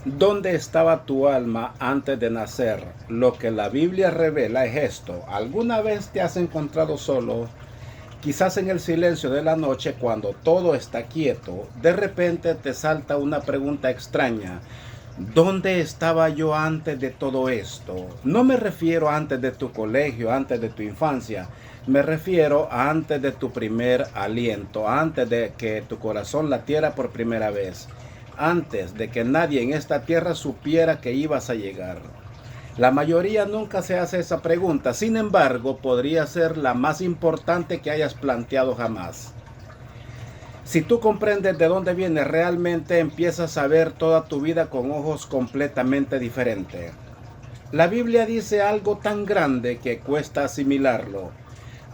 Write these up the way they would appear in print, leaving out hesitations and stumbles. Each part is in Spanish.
¿Dónde estaba tu alma antes de nacer? Lo que la Biblia revela es esto. ¿Alguna vez te has encontrado solo? Quizás en el silencio de la noche, cuando todo está quieto, de repente te salta una pregunta extraña. ¿Dónde estaba yo antes de todo esto? No me refiero a antes de tu colegio, antes de tu infancia. Me refiero a antes de tu primer aliento, antes de que tu corazón latiera por primera vez, antes de que nadie en esta tierra supiera que ibas a llegar. La mayoría nunca se hace esa pregunta, sin embargo, podría ser la más importante que hayas planteado jamás. Si tú comprendes de dónde vienes realmente, empiezas a ver toda tu vida con ojos completamente diferentes. La Biblia dice algo tan grande que cuesta asimilarlo.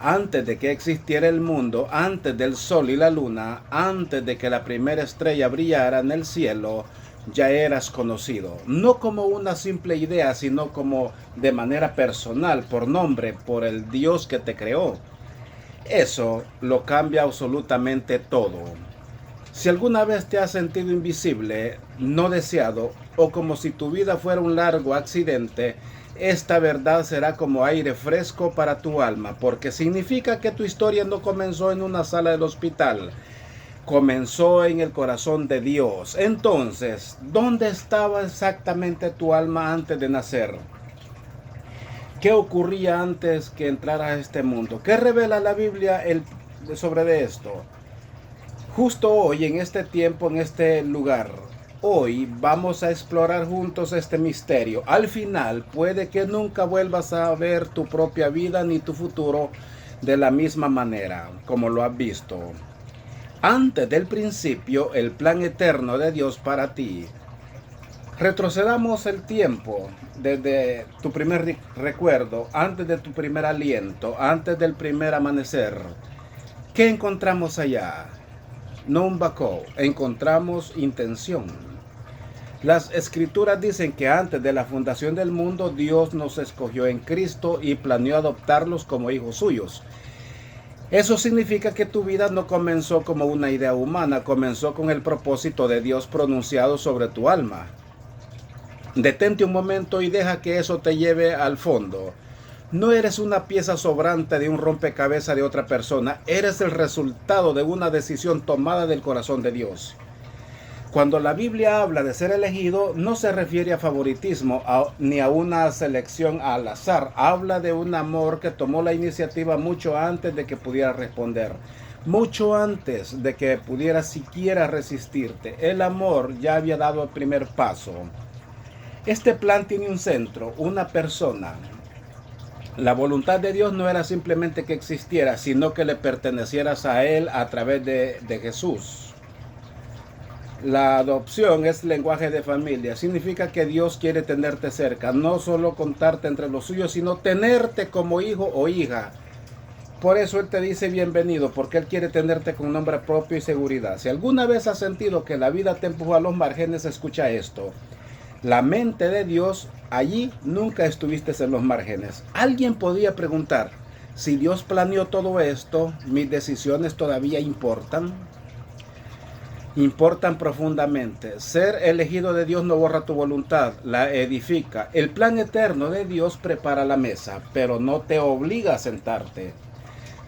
Antes de que existiera el mundo, antes del sol y la luna, antes de que la primera estrella brillara en el cielo, ya eras conocido. No como una simple idea, sino como de manera personal, por nombre, por el Dios que te creó. Eso lo cambia absolutamente todo. Si alguna vez te has sentido invisible, no deseado, o como si tu vida fuera un largo accidente, esta verdad será como aire fresco para tu alma, porque significa que tu historia no comenzó en una sala del hospital, comenzó en el corazón de Dios. Entonces, ¿dónde estaba exactamente tu alma antes de nacer? ¿Qué ocurría antes que entraras a este mundo? ¿Qué revela la Biblia sobre esto? Justo hoy, en este tiempo, en este lugar, hoy vamos a explorar juntos este misterio. Al final, puede que nunca vuelvas a ver tu propia vida ni tu futuro de la misma manera, como lo has visto. Antes del principio, el plan eterno de Dios para ti. Retrocedamos el tiempo desde tu primer recuerdo, antes de tu primer aliento, antes del primer amanecer. ¿Qué encontramos allá? No un vacío, encontramos intención. Las escrituras dicen que antes de la fundación del mundo, Dios nos escogió en Cristo y planeó adoptarlos como hijos suyos. Eso significa que tu vida no comenzó como una idea humana, comenzó con el propósito de Dios pronunciado sobre tu alma. Detente un momento y deja que eso te lleve al fondo. No eres una pieza sobrante de un rompecabezas de otra persona, eres el resultado de una decisión tomada del corazón de Dios. Cuando la Biblia habla de ser elegido, no se refiere a favoritismo ni a una selección al azar. Habla de un amor que tomó la iniciativa mucho antes de que pudiera responder, mucho antes de que pudiera siquiera resistirte. El amor ya había dado el primer paso. Este plan tiene un centro, una persona. La voluntad de Dios no era simplemente que existiera, sino que le pertenecieras a Él a través de Jesús. La adopción es lenguaje de familia. Significa que Dios quiere tenerte cerca, no solo contarte entre los suyos, sino tenerte como hijo o hija. Por eso Él te dice bienvenido, porque Él quiere tenerte con nombre propio y seguridad. Si alguna vez has sentido que la vida te empujó a los márgenes, escucha esto. La mente de Dios, allí nunca estuviste en los márgenes. Alguien podría preguntar, si Dios planeó todo esto, ¿mis decisiones todavía importan? Importan profundamente. Ser elegido de Dios no borra tu voluntad, la edifica. El plan eterno de Dios prepara la mesa, pero no te obliga a sentarte.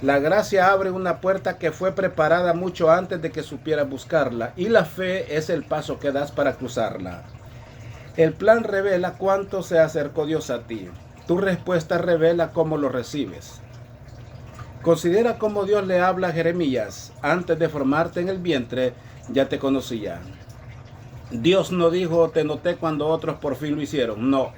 La gracia abre una puerta que fue preparada mucho antes de que supieras buscarla, y la fe es el paso que das para cruzarla. El plan revela cuánto se acercó Dios a ti. Tu respuesta revela cómo lo recibes. Considera cómo Dios le habla a Jeremías. Antes de formarte en el vientre, ya te conocía. Dios no dijo, te noté cuando otros por fin lo hicieron. No.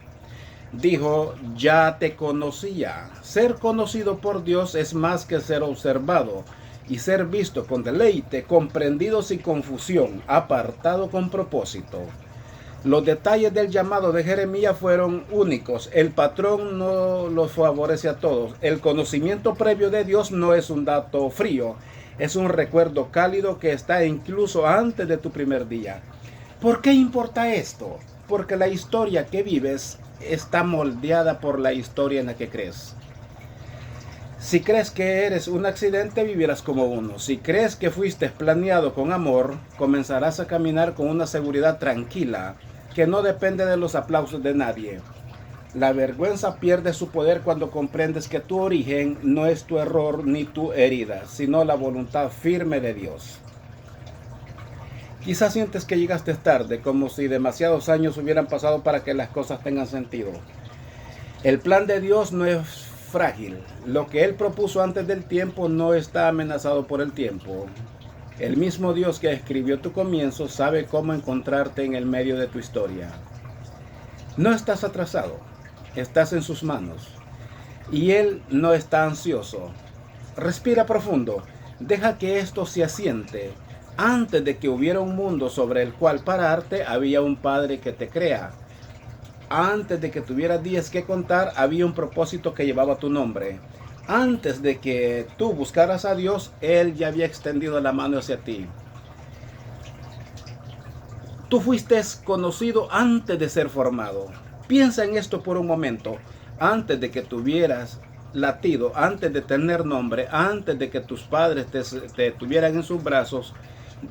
Dijo, ya te conocía. Ser conocido por Dios es más que ser observado y ser visto con deleite, comprendido sin confusión, apartado con propósito. Los detalles del llamado de Jeremías fueron únicos. El patrón no los favorece a todos. El conocimiento previo de Dios no es un dato frío. Es un recuerdo cálido que está incluso antes de tu primer día. ¿Por qué importa esto? Porque la historia que vives está moldeada por la historia en la que crees. Si crees que eres un accidente, vivirás como uno. Si crees que fuiste planeado con amor, comenzarás a caminar con una seguridad tranquila. que no depende de los aplausos de nadie. La vergüenza pierde su poder cuando comprendes que tu origen no es tu error ni tu herida, sino la voluntad firme de Dios. Quizás sientes que llegaste tarde, como si demasiados años hubieran pasado para que las cosas tengan sentido. El plan de Dios no es frágil. Lo que Él propuso antes del tiempo no está amenazado por el tiempo. El mismo Dios que escribió tu comienzo sabe cómo encontrarte en el medio de tu historia. No estás atrasado, estás en sus manos. Y Él no está ansioso. Respira profundo, deja que esto se asiente. Antes de que hubiera un mundo sobre el cual pararte, había un Padre que te crea. Antes de que tuvieras días que contar, había un propósito que llevaba tu nombre. Antes de que tú buscaras a Dios, Él ya había extendido la mano hacia ti. Tú fuiste conocido antes de ser formado. Piensa en esto por un momento. Antes de que tuvieras latido, antes de tener nombre, antes de que tus padres te tuvieran en sus brazos,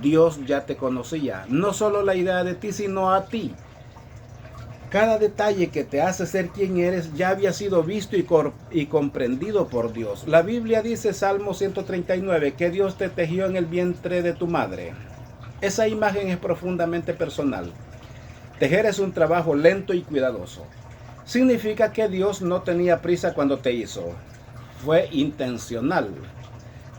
Dios ya te conocía. No solo la idea de ti, sino a ti. Cada detalle que te hace ser quien eres ya había sido visto y comprendido por Dios. La Biblia dice, Salmo 139, que Dios te tejió en el vientre de tu madre. Esa imagen es profundamente personal. Tejer es un trabajo lento y cuidadoso. Significa que Dios no tenía prisa cuando te hizo. Fue intencional.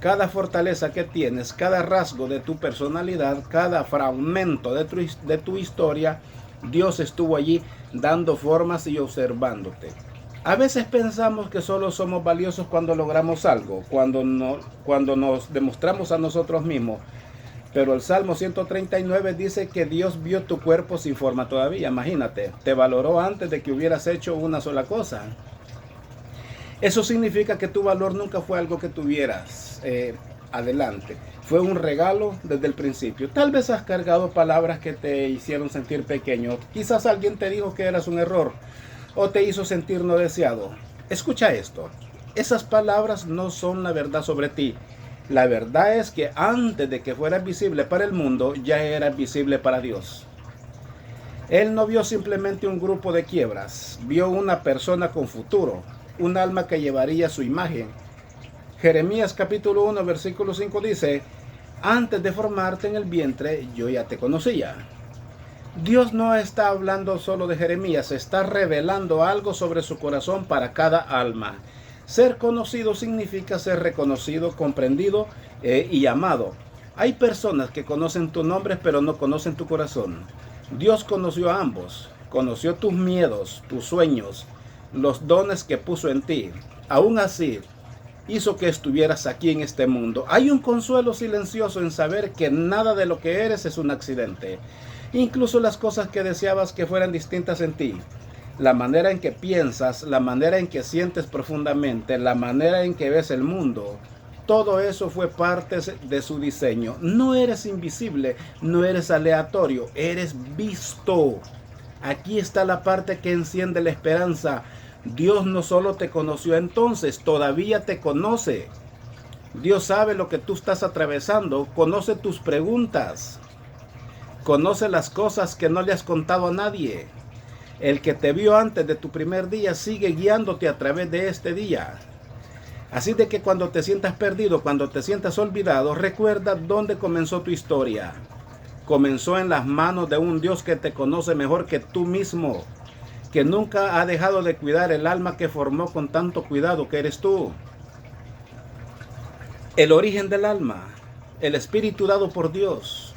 Cada fortaleza que tienes, cada rasgo de tu personalidad, cada fragmento de tu historia, Dios estuvo allí dando formas y observándote. A veces pensamos que solo somos valiosos cuando logramos algo, cuando nos demostramos a nosotros mismos. Pero el Salmo 139 dice que Dios vio tu cuerpo sin forma todavía. Imagínate, te valoró antes de que hubieras hecho una sola cosa. Eso significa que tu valor nunca fue algo que tuvieras adelante. Fue un regalo desde el principio. Tal vez has cargado palabras que te hicieron sentir pequeño. Quizás alguien te dijo que eras un error o te hizo sentir no deseado. Escucha esto. Esas palabras no son la verdad sobre ti. La verdad es que antes de que fueras visible para el mundo, ya eras visible para Dios. Él no vio simplemente un grupo de quiebras. Vio una persona con futuro. Un alma que llevaría su imagen. Jeremías capítulo 1 versículo 5 dice, antes de formarte en el vientre yo ya te conocía. Dios no está hablando solo de Jeremías, está revelando algo sobre su corazón para cada alma. Ser conocido significa ser reconocido, comprendido y amado. Hay personas que conocen tu nombre pero no conocen tu corazón. Dios conoció a ambos, conoció tus miedos, tus sueños, los dones que puso en ti. Aún así, hizo que estuvieras aquí en este mundo. Hay un consuelo silencioso en saber que nada de lo que eres es un accidente. Incluso las cosas que deseabas que fueran distintas en ti. La manera en que piensas, la manera en que sientes profundamente, la manera en que ves el mundo. Todo eso fue parte de su diseño. No eres invisible, no eres aleatorio, eres visto. Aquí está la parte que enciende la esperanza. Dios no solo te conoció entonces, todavía te conoce. Dios sabe lo que tú estás atravesando, conoce tus preguntas, conoce las cosas que no le has contado a nadie. El que te vio antes de tu primer día sigue guiándote a través de este día. Así de que cuando te sientas perdido, cuando te sientas olvidado, recuerda dónde comenzó tu historia. Comenzó en las manos de un Dios que te conoce mejor que tú mismo, que nunca ha dejado de cuidar el alma que formó con tanto cuidado que eres tú. El origen del alma, el espíritu dado por Dios.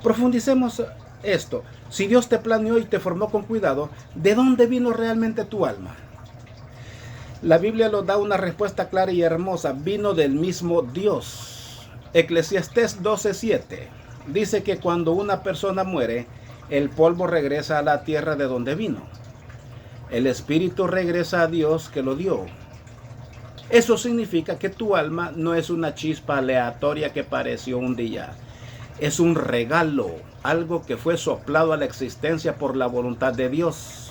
Profundicemos esto. Si Dios te planeó y te formó con cuidado, ¿de dónde vino realmente tu alma? La Biblia nos da una respuesta clara y hermosa. Vino del mismo Dios. Eclesiastés 12:7 dice que cuando una persona muere, el polvo regresa a la tierra de donde vino. El espíritu regresa a Dios que lo dio. Eso significa que tu alma no es una chispa aleatoria que apareció un día. Es un regalo, algo que fue soplado a la existencia por la voluntad de Dios.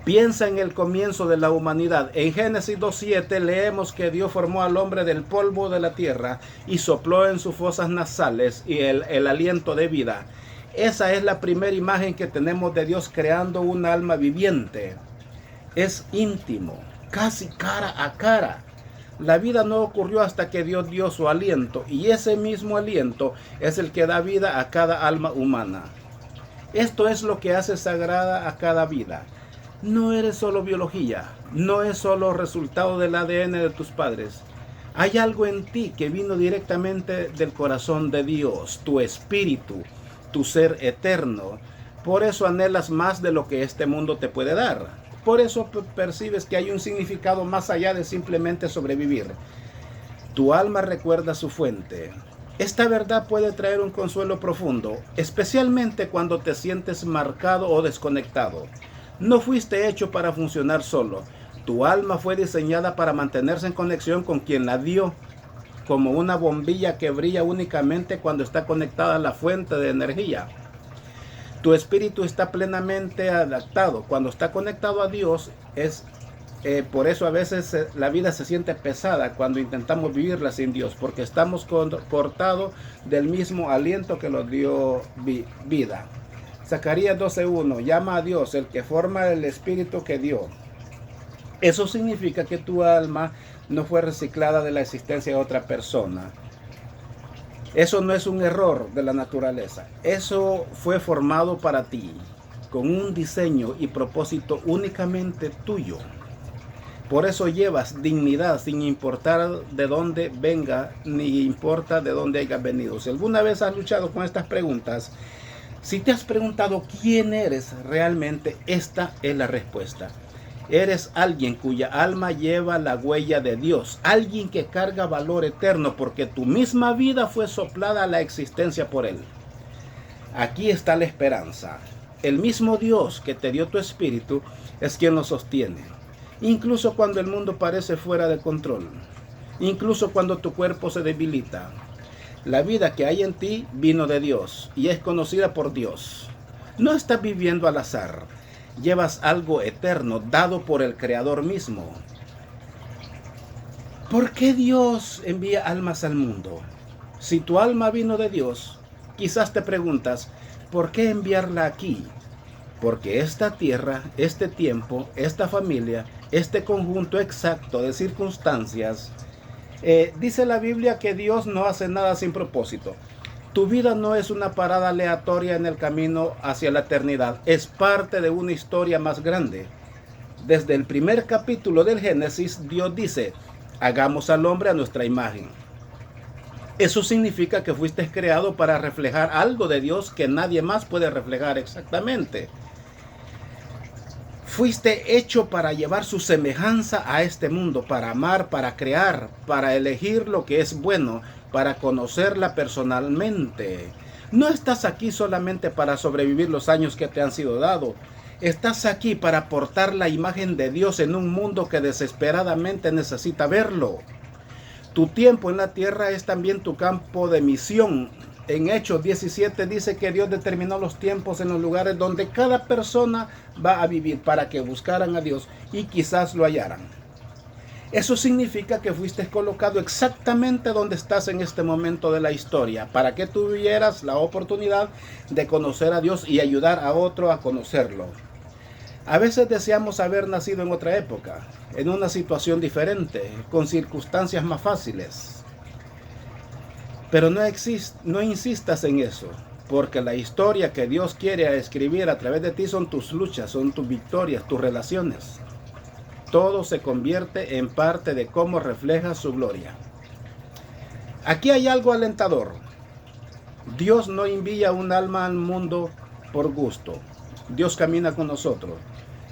Piensa en el comienzo de la humanidad. En Génesis 2:7 leemos que Dios formó al hombre del polvo de la tierra y sopló en sus fosas nasales y el aliento de vida. Esa es la primera imagen que tenemos de Dios creando un alma viviente. Es íntimo, casi cara a cara. La vida no ocurrió hasta que Dios dio su aliento, y ese mismo aliento es el que da vida a cada alma humana. Esto es lo que hace sagrada a cada vida. No eres solo biología, no es solo resultado del ADN de tus padres. Hay algo en ti que vino directamente del corazón de Dios, tu espíritu, tu ser eterno. Por eso anhelas más de lo que este mundo te puede dar. Por eso percibes que hay un significado más allá de simplemente sobrevivir. Tu alma recuerda su fuente. Esta verdad puede traer un consuelo profundo, especialmente cuando te sientes marcado o desconectado. No fuiste hecho para funcionar solo. Tu alma fue diseñada para mantenerse en conexión con quien la dio, como una bombilla que brilla únicamente cuando está conectada a la fuente de energía. Tu espíritu está plenamente adaptado. Cuando está conectado a Dios, por eso a veces la vida se siente pesada cuando intentamos vivirla sin Dios, porque estamos cortados del mismo aliento que nos dio vida. Zacarías 12:1, llama a Dios, el que forma el espíritu que dio. Eso significa que tu alma no fue reciclada de la existencia de otra persona. Eso no es un error de la naturaleza. Eso fue formado para ti, con un diseño y propósito únicamente tuyo. Por eso llevas dignidad sin importar de dónde venga, ni importa de dónde hayas venido. Si alguna vez has luchado con estas preguntas, si te has preguntado quién eres realmente, esta es la respuesta. Eres alguien cuya alma lleva la huella de Dios, alguien que carga valor eterno porque tu misma vida fue soplada a la existencia por Él. Aquí está la esperanza. El mismo Dios que te dio tu espíritu es quien lo sostiene. Incluso cuando el mundo parece fuera de control, incluso cuando tu cuerpo se debilita, la vida que hay en ti vino de Dios y es conocida por Dios. No estás viviendo al azar. Llevas algo eterno dado por el Creador mismo. ¿Por qué Dios envía almas al mundo? Si tu alma vino de Dios, quizás te preguntas, ¿por qué enviarla aquí? Porque esta tierra, este tiempo, esta familia, este conjunto exacto de circunstancias, dice la Biblia que Dios no hace nada sin propósito. Tu vida no es una parada aleatoria en el camino hacia la eternidad, es parte de una historia más grande. Desde el primer capítulo del Génesis, Dios dice, hagamos al hombre a nuestra imagen. Eso significa que fuiste creado para reflejar algo de Dios que nadie más puede reflejar exactamente. Fuiste hecho para llevar su semejanza a este mundo, para amar, para crear, para elegir lo que es bueno, para conocerla personalmente. No estás aquí solamente para sobrevivir los años que te han sido dados. Estás aquí para portar la imagen de Dios en un mundo que desesperadamente necesita verlo. Tu tiempo en la tierra es también tu campo de misión. En Hechos 17 dice que Dios determinó los tiempos en los lugares donde cada persona va a vivir para que buscaran a Dios y quizás lo hallaran. Eso significa que fuiste colocado exactamente donde estás en este momento de la historia, para que tuvieras la oportunidad de conocer a Dios y ayudar a otro a conocerlo. A veces deseamos haber nacido en otra época, en una situación diferente, con circunstancias más fáciles. Pero no insistas en eso, porque la historia que Dios quiere escribir a través de ti son tus luchas, son tus victorias, tus relaciones. Todo se convierte en parte de cómo refleja su gloria. Aquí hay algo alentador. Dios no envía un alma al mundo por gusto. Dios camina con nosotros.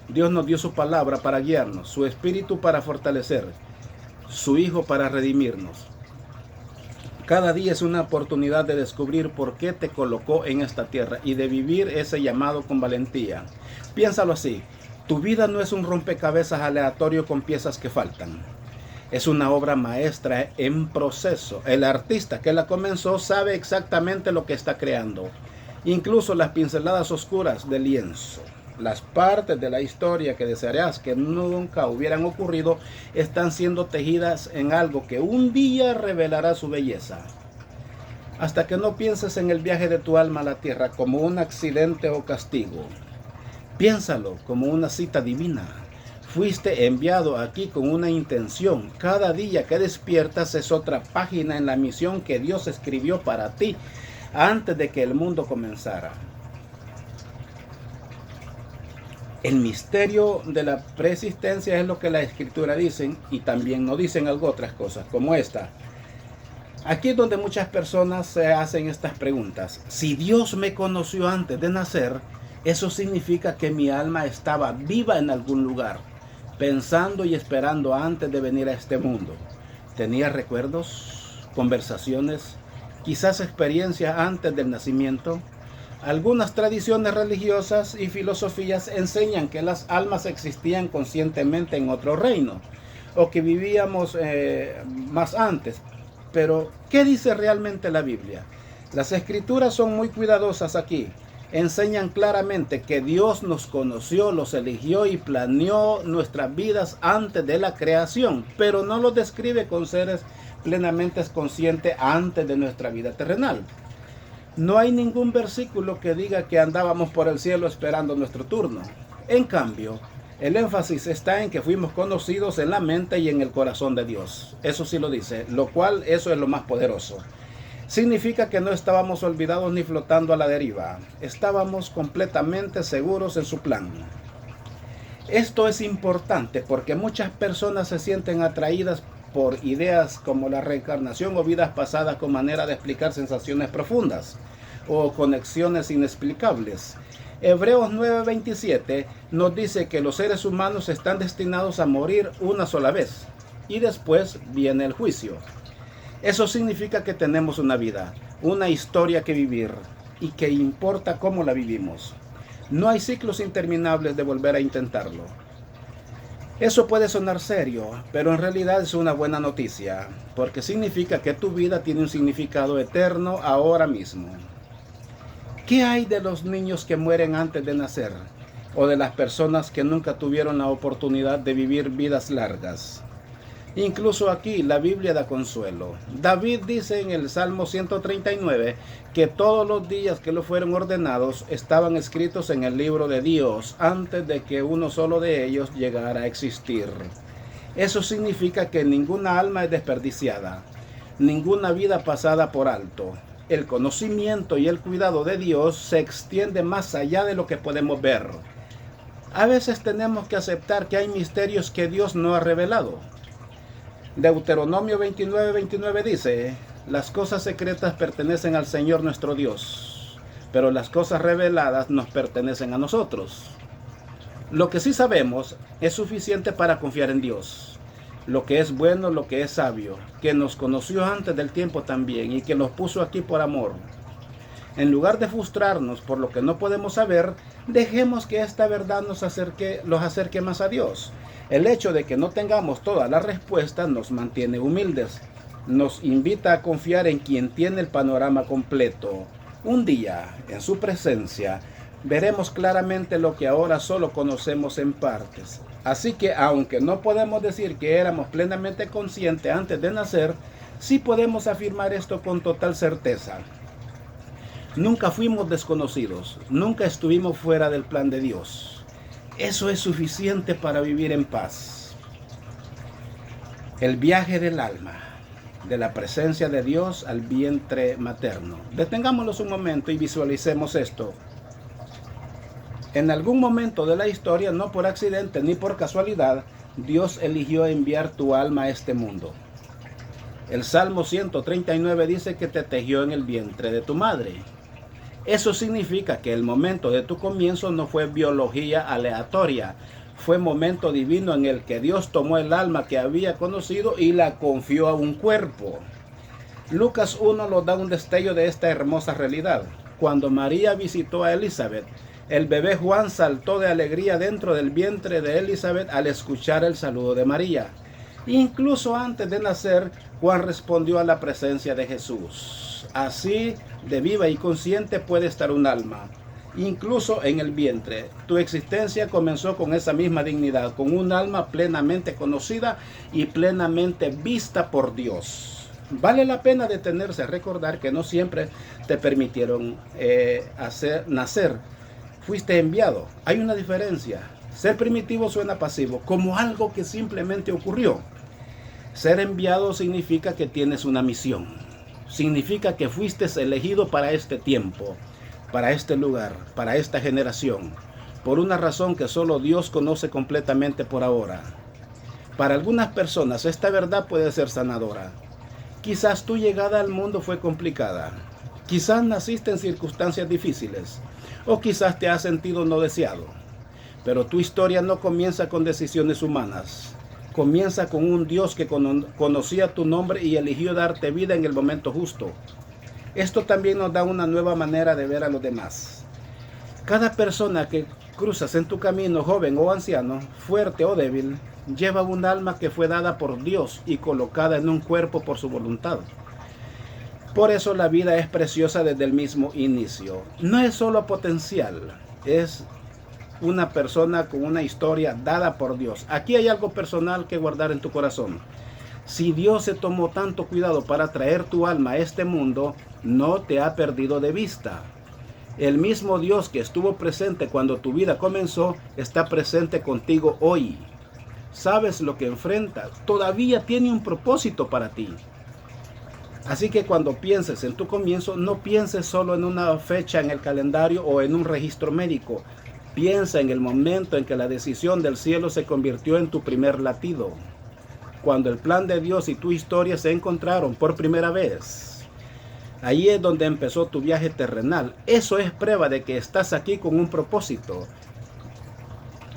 Dios nos dio su palabra para guiarnos, su espíritu para fortalecer, su Hijo para redimirnos. Cada día es una oportunidad de descubrir por qué te colocó en esta tierra y de vivir ese llamado con valentía. Piénsalo así. Tu vida no es un rompecabezas aleatorio con piezas que faltan. Es una obra maestra en proceso. El artista que la comenzó sabe exactamente lo que está creando. Incluso las pinceladas oscuras del lienzo. Las partes de la historia que desearías que nunca hubieran ocurrido están siendo tejidas en algo que un día revelará su belleza. hasta que no pienses en el viaje de tu alma a la tierra como un accidente o castigo. Piénsalo como una cita divina. Fuiste enviado aquí con una intención. Cada día que despiertas es otra página en la misión que Dios escribió para ti antes de que el mundo comenzara. El misterio de la preexistencia es lo que la Escritura dicen, y también nos dicen algo otras cosas, como esta. Aquí es donde muchas personas se hacen estas preguntas. Si Dios me conoció antes de nacer, eso significa que mi alma estaba viva en algún lugar, pensando y esperando antes de venir a este mundo. Tenía recuerdos, conversaciones, quizás experiencias antes del nacimiento. Algunas tradiciones religiosas y filosofías enseñan que las almas existían conscientemente en otro reino, o que vivíamos más antes. Pero, ¿qué dice realmente la Biblia? Las Escrituras son muy cuidadosas aquí. Enseñan claramente que Dios nos conoció, los eligió y planeó nuestras vidas antes de la creación, pero no los describe con seres plenamente conscientes antes de nuestra vida terrenal. No hay ningún versículo que diga que andábamos por el cielo esperando nuestro turno. En cambio, el énfasis está en que fuimos conocidos en la mente y en el corazón de Dios. Eso sí lo dice, lo cual eso es lo más poderoso. Significa que no estábamos olvidados ni flotando a la deriva. Estábamos completamente seguros en su plan. Esto es importante porque muchas personas se sienten atraídas por ideas como la reencarnación o vidas pasadas con manera de explicar sensaciones profundas o conexiones inexplicables. Hebreos 9:27 nos dice que los seres humanos están destinados a morir una sola vez y después viene el juicio. Eso significa que tenemos una vida, una historia que vivir y que importa cómo la vivimos. No hay ciclos interminables de volver a intentarlo. Eso puede sonar serio, pero en realidad es una buena noticia, porque significa que tu vida tiene un significado eterno ahora mismo. ¿Qué hay de los niños que mueren antes de nacer? ¿O de las personas que nunca tuvieron la oportunidad de vivir vidas largas? Incluso aquí la Biblia da consuelo. David dice en el Salmo 139 que todos los días que le fueron ordenados estaban escritos en el libro de Dios antes de que uno solo de ellos llegara a existir. Eso significa que ninguna alma es desperdiciada, ninguna vida pasada por alto. El conocimiento y el cuidado de Dios se extiende más allá de lo que podemos ver. A veces tenemos que aceptar que hay misterios que Dios no ha revelado. Deuteronomio 29:29 dice, las cosas secretas pertenecen al Señor nuestro Dios, pero las cosas reveladas nos pertenecen a nosotros. Lo que sí sabemos es suficiente para confiar en Dios, lo que es bueno, lo que es sabio, que nos conoció antes del tiempo también y que nos puso aquí por amor. En lugar de frustrarnos por lo que no podemos saber, dejemos que esta verdad los acerque más a Dios. El hecho de que no tengamos todas las respuestas nos mantiene humildes, nos invita a confiar en quien tiene el panorama completo. Un día, en su presencia, veremos claramente lo que ahora solo conocemos en partes. Así que, aunque no podemos decir que éramos plenamente conscientes antes de nacer, sí podemos afirmar esto con total certeza. Nunca fuimos desconocidos, nunca estuvimos fuera del plan de Dios. Eso es suficiente para vivir en paz. El viaje del alma, de la presencia de Dios al vientre materno. Detengámonos un momento y visualicemos esto. En algún momento de la historia, no por accidente ni por casualidad, Dios eligió enviar tu alma a este mundo. El Salmo 139 dice que te tejió en el vientre de tu madre. Eso significa que el momento de tu comienzo no fue biología aleatoria, fue momento divino en el que Dios tomó el alma que había conocido y la confió a un cuerpo. Lucas 1 nos da un destello de esta hermosa realidad. Cuando María visitó a Elizabeth, el bebé Juan saltó de alegría dentro del vientre de Elizabeth al escuchar el saludo de María. Incluso antes de nacer, Juan respondió a la presencia de Jesús. Así de viva y consciente puede estar un alma, incluso en el vientre. Tu existencia comenzó con esa misma dignidad, con un alma plenamente conocida y plenamente vista por Dios. Vale la pena detenerse a recordar que no siempre te permitieron nacer. Fuiste enviado. Hay una diferencia. Ser primitivo suena pasivo, como algo que simplemente ocurrió. Ser enviado significa que tienes una misión. Significa que fuiste elegido para este tiempo, para este lugar, para esta generación, por una razón que solo Dios conoce completamente por ahora. Para algunas personas esta verdad puede ser sanadora. Quizás tu llegada al mundo fue complicada. Quizás naciste en circunstancias difíciles. O quizás te has sentido no deseado. Pero tu historia no comienza con decisiones humanas. Comienza con un Dios que conocía tu nombre y eligió darte vida en el momento justo. Esto también nos da una nueva manera de ver a los demás. Cada persona que cruzas en tu camino, joven o anciano, fuerte o débil, lleva un alma que fue dada por Dios y colocada en un cuerpo por su voluntad. Por eso la vida es preciosa desde el mismo inicio. No es solo potencial, es una persona con una historia dada por Dios. Aquí hay algo personal que guardar en tu corazón. Si Dios se tomó tanto cuidado para traer tu alma a este mundo, no te ha perdido de vista. El mismo Dios que estuvo presente cuando tu vida comenzó, está presente contigo hoy. Sabes lo que enfrentas, todavía tiene un propósito para ti. Así que cuando pienses en tu comienzo, no pienses solo en una fecha en el calendario o en un registro médico. Piensa en el momento en que la decisión del cielo se convirtió en tu primer latido. Cuando el plan de Dios y tu historia se encontraron por primera vez. Ahí es donde empezó tu viaje terrenal. Eso es prueba de que estás aquí con un propósito.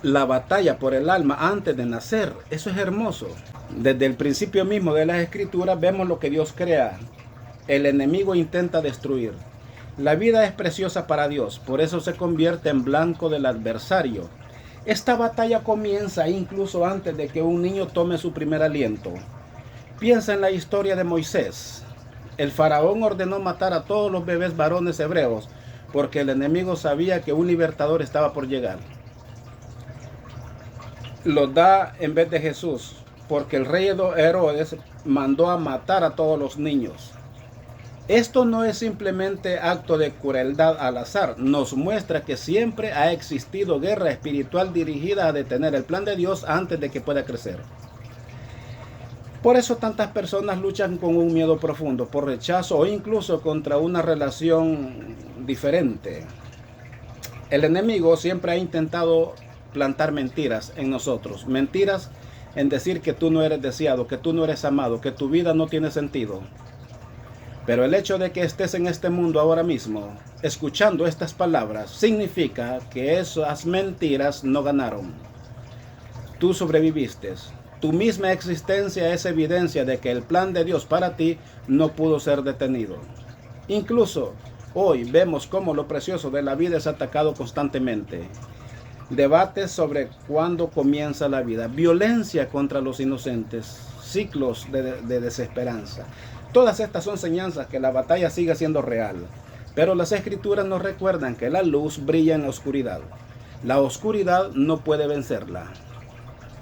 La batalla por el alma antes de nacer, eso es hermoso. Desde el principio mismo de las escrituras vemos lo que Dios crea. El enemigo intenta destruir. La vida es preciosa para Dios, por eso se convierte en blanco del adversario. Esta batalla comienza incluso antes de que un niño tome su primer aliento. Piensa en la historia de Moisés. El faraón ordenó matar a todos los bebés varones hebreos, porque el enemigo sabía que un libertador estaba por llegar. Los da en vez de Jesús, porque el rey Herodes mandó a matar a todos los niños. Esto no es simplemente acto de crueldad al azar, nos muestra que siempre ha existido guerra espiritual dirigida a detener el plan de Dios antes de que pueda crecer. Por eso tantas personas luchan con un miedo profundo, por rechazo o incluso contra una relación diferente. El enemigo siempre ha intentado plantar mentiras en nosotros, mentiras en decir que tú no eres deseado, que tú no eres amado, que tu vida no tiene sentido. Pero el hecho de que estés en este mundo ahora mismo, escuchando estas palabras, significa que esas mentiras no ganaron. Tú sobreviviste. Tu misma existencia es evidencia de que el plan de Dios para ti no pudo ser detenido. Incluso hoy vemos cómo lo precioso de la vida es atacado constantemente. Debates sobre cuándo comienza la vida, violencia contra los inocentes, ciclos de desesperanza. Todas estas son señales que la batalla sigue siendo real, pero las escrituras nos recuerdan que la luz brilla en la oscuridad. La oscuridad no puede vencerla.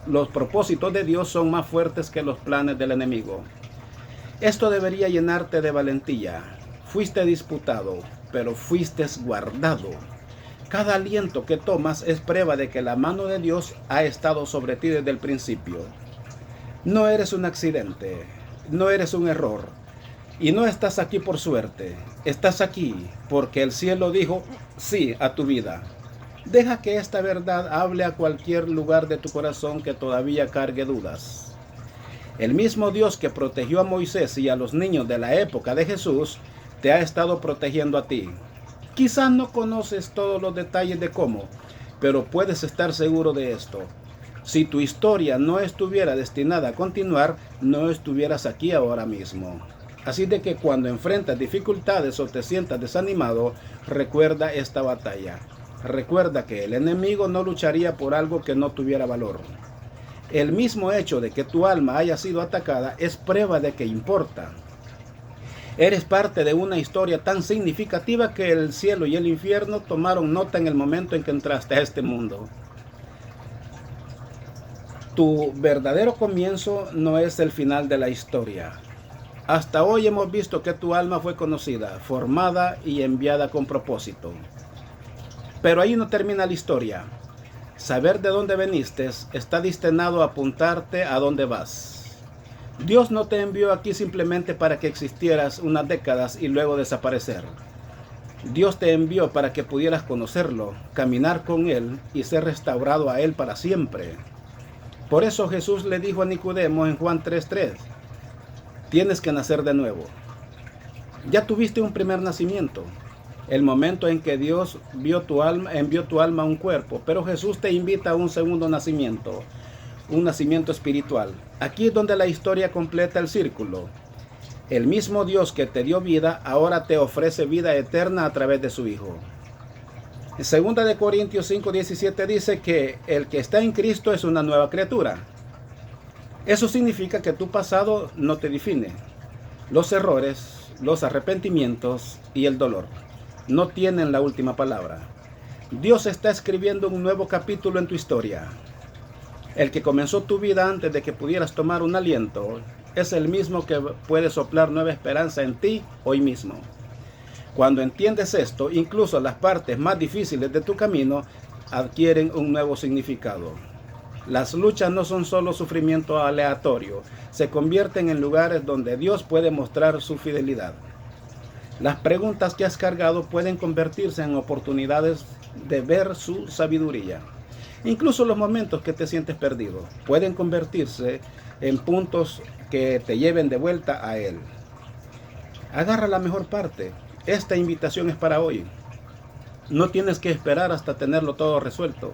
Los propósitos de Dios son más fuertes que los planes del enemigo. Esto debería llenarte de valentía. Fuiste disputado, pero fuiste guardado. Cada aliento que tomas es prueba de que la mano de Dios ha estado sobre ti desde el principio. No eres un accidente, no eres un error, y no estás aquí por suerte. Estás aquí porque el cielo dijo sí a tu vida. Deja que esta verdad hable a cualquier lugar de tu corazón que todavía cargue dudas. El mismo Dios que protegió a Moisés y a los niños de la época de Jesús, te ha estado protegiendo a ti. Quizás no conoces todos los detalles de cómo, pero puedes estar seguro de esto. Si tu historia no estuviera destinada a continuar, no estuvieras aquí ahora mismo. Así de que cuando enfrentas dificultades o te sientas desanimado, recuerda esta batalla. Recuerda que el enemigo no lucharía por algo que no tuviera valor. El mismo hecho de que tu alma haya sido atacada es prueba de que importa. Eres parte de una historia tan significativa que el cielo y el infierno tomaron nota en el momento en que entraste a este mundo. Tu verdadero comienzo no es el final de la historia. Hasta hoy hemos visto que tu alma fue conocida, formada y enviada con propósito. Pero ahí no termina la historia. Saber de dónde veniste está destinado a apuntarte a dónde vas. Dios no te envió aquí simplemente para que existieras unas décadas y luego desaparecer. Dios te envió para que pudieras conocerlo, caminar con Él y ser restaurado a Él para siempre. Por eso Jesús le dijo a Nicodemo en Juan 3:3, tienes que nacer de nuevo. Ya tuviste un primer nacimiento, el momento en que Dios envió tu alma a un cuerpo, pero Jesús te invita a un segundo nacimiento, un nacimiento espiritual. Aquí es donde la historia completa el círculo. El mismo Dios que te dio vida, ahora te ofrece vida eterna a través de su Hijo. En 2 Corintios 5:17 dice que el que está en Cristo es una nueva criatura. Eso significa que tu pasado no te define. Los errores, los arrepentimientos y el dolor no tienen la última palabra. Dios está escribiendo un nuevo capítulo en tu historia. El que comenzó tu vida antes de que pudieras tomar un aliento es el mismo que puede soplar nueva esperanza en ti hoy mismo. Cuando entiendes esto, incluso las partes más difíciles de tu camino adquieren un nuevo significado. Las luchas no son solo sufrimiento aleatorio, se convierten en lugares donde Dios puede mostrar su fidelidad. Las preguntas que has cargado pueden convertirse en oportunidades de ver su sabiduría. Incluso los momentos que te sientes perdido pueden convertirse en puntos que te lleven de vuelta a Él. Agarra la mejor parte. Esta invitación es para hoy. No tienes que esperar hasta tenerlo todo resuelto.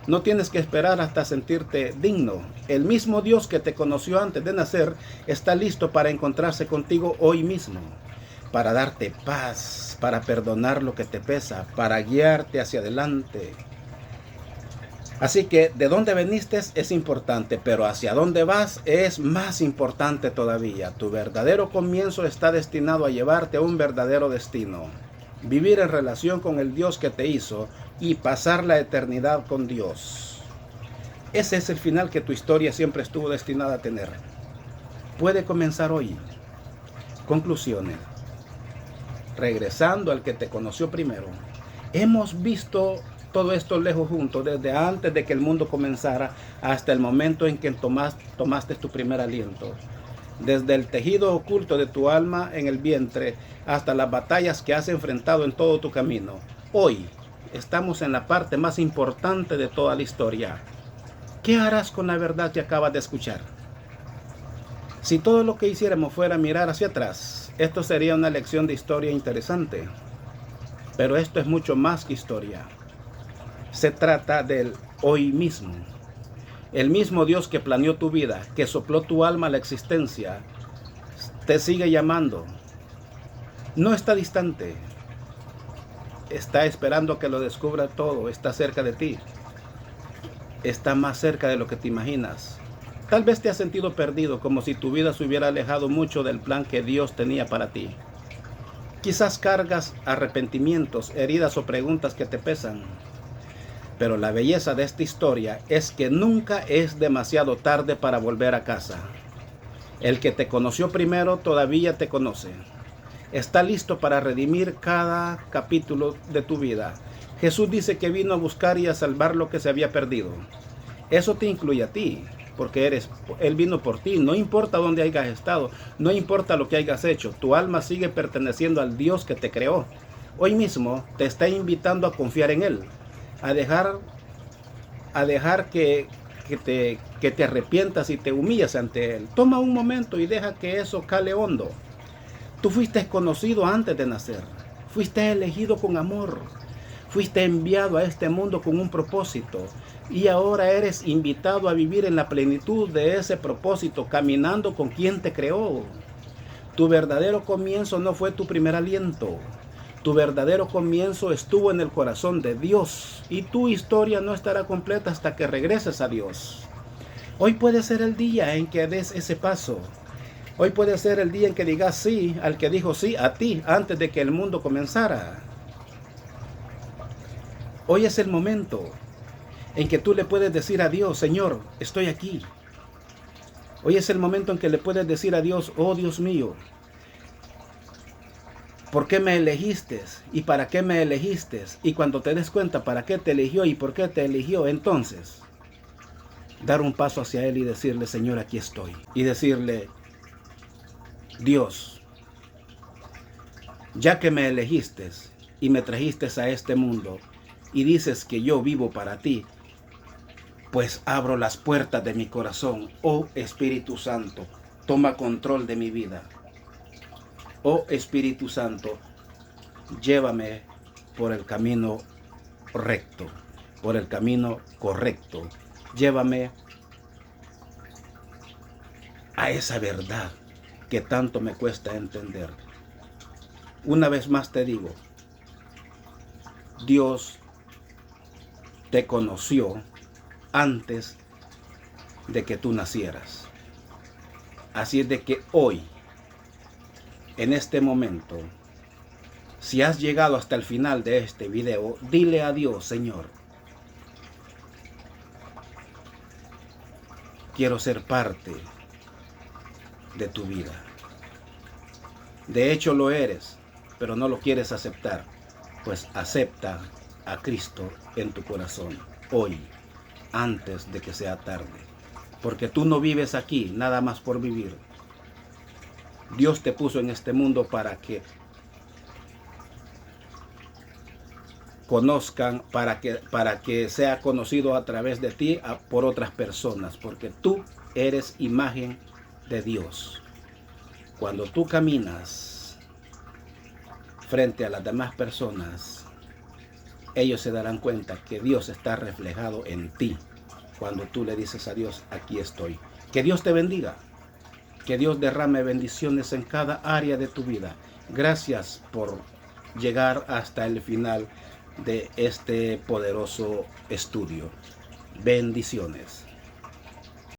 No tienes que esperar hasta sentirte digno. El mismo Dios que te conoció antes de nacer está listo para encontrarse contigo hoy mismo, para darte paz, para perdonar lo que te pesa, para guiarte hacia adelante. Así que de dónde veniste es importante, pero hacia dónde vas es más importante todavía. Tu verdadero comienzo está destinado a llevarte a un verdadero destino. Vivir en relación con el Dios que te hizo y pasar la eternidad con Dios. Ese es el final que tu historia siempre estuvo destinada a tener. Puede comenzar hoy. Conclusiones. Regresando al que te conoció primero. Hemos visto todo esto lejos juntos, desde antes de que el mundo comenzara hasta el momento en que tomaste tu primer aliento. Desde el tejido oculto de tu alma en el vientre hasta las batallas que has enfrentado en todo tu camino. Hoy estamos en la parte más importante de toda la historia. ¿Qué harás con la verdad que acabas de escuchar? Si todo lo que hiciéramos fuera mirar hacia atrás, esto sería una lección de historia interesante. Pero esto es mucho más que historia. Se trata del hoy mismo. El mismo Dios que planeó tu vida, que sopló tu alma a la existencia, te sigue llamando. No está distante. Está esperando que lo descubra todo. Está cerca de ti. Está más cerca de lo que te imaginas. Tal vez te has sentido perdido, como si tu vida se hubiera alejado mucho del plan que Dios tenía para ti. Quizás cargas arrepentimientos, heridas o preguntas que te pesan. Pero la belleza de esta historia es que nunca es demasiado tarde para volver a casa. El que te conoció primero todavía te conoce. Está listo para redimir cada capítulo de tu vida. Jesús dice que vino a buscar y a salvar lo que se había perdido. Eso te incluye a ti, porque Él vino por ti. No importa dónde hayas estado, no importa lo que hayas hecho, tu alma sigue perteneciendo al Dios que te creó. Hoy mismo te está invitando a confiar en Él. A dejar que te arrepientas y te humillas ante Él. Toma un momento y deja que eso cale hondo. Tú fuiste conocido antes de nacer. Fuiste elegido con amor. Fuiste enviado a este mundo con un propósito. Y ahora eres invitado a vivir en la plenitud de ese propósito, caminando con quien te creó. Tu verdadero comienzo no fue tu primer aliento. Tu verdadero comienzo estuvo en el corazón de Dios y tu historia no estará completa hasta que regreses a Dios. Hoy puede ser el día en que des ese paso. Hoy puede ser el día en que digas sí al que dijo sí a ti antes de que el mundo comenzara. Hoy es el momento en que tú le puedes decir a Dios: Señor, estoy aquí. Hoy es el momento en que le puedes decir a Dios: oh Dios mío, ¿por qué me elegiste? ¿Y para qué me elegiste? Y cuando te des cuenta para qué te eligió y por qué te eligió, entonces dar un paso hacia Él y decirle: Señor, aquí estoy. Y decirle: Dios, ya que me elegiste y me trajiste a este mundo y dices que yo vivo para ti, pues abro las puertas de mi corazón. Oh Espíritu Santo, toma control de mi vida. Oh Espíritu Santo, llévame por el camino recto, por el camino correcto. Llévame a esa verdad que tanto me cuesta entender. Una vez más te digo, Dios te conoció antes de que tú nacieras. Así es de que hoy, en este momento, si has llegado hasta el final de este video, dile a Dios: Señor, quiero ser parte de tu vida. De hecho lo eres, pero no lo quieres aceptar. Pues acepta a Cristo en tu corazón hoy, antes de que sea tarde. Porque tú no vives aquí nada más por vivir. Dios te puso en este mundo para que conozcan, para que sea conocido a través de ti por otras personas, porque tú eres imagen de Dios. Cuando tú caminas frente a las demás personas, ellos se darán cuenta que Dios está reflejado en ti cuando tú le dices a Dios: aquí estoy. Que Dios te bendiga, que Dios derrame bendiciones en cada área de tu vida. Gracias por llegar hasta el final de este poderoso estudio. Bendiciones.